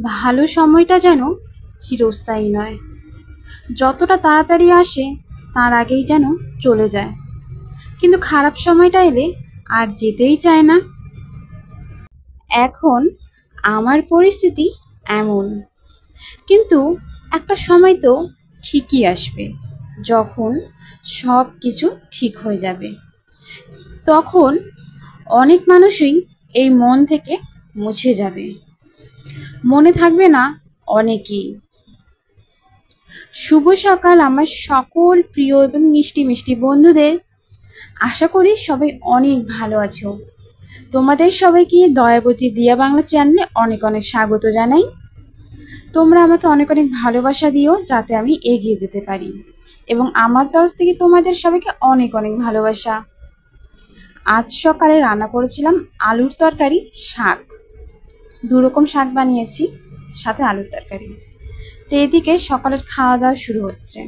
ভালো সময়টা যেন চিরস্থায়ী নয়, যতটা তাড়াতাড়ি আসে তার আগেই যেন চলে যায়। কিন্তু খারাপ সময়টা এলে আর যেতেই চায় না। এখন আমার পরিস্থিতি এমন, কিন্তু একটা সময় তো ঠিকই আসবে যখন সব কিছু ঠিক হয়ে যাবে। তখন অনেক মানুষই এই মন থেকে মুছে যাবে, মনে থাকবে না অনেকেই। শুভ সকাল আমার সকল প্রিয় এবং মিষ্টি মিষ্টি বন্ধুদের। আশা করি সবাই অনেক ভালো আছো। তোমাদের সবাইকে দয়াবতী দিয়া বাংলা চ্যানেলে অনেক অনেক স্বাগত জানাই। তোমরা আমাকে অনেক অনেক ভালোবাসা দিও যাতে আমি এগিয়ে যেতে পারি, এবং আমার তরফ থেকে তোমাদের সবাইকে অনেক অনেক ভালোবাসা। আজ সকালে রান্না করেছিলাম আলুর তরকারি, শাক, দুরকম শাক বানিয়েছি, সাথে আলুর তরকারি। তো এদিকে সকালের খাওয়া দাওয়া শুরু হচ্ছে।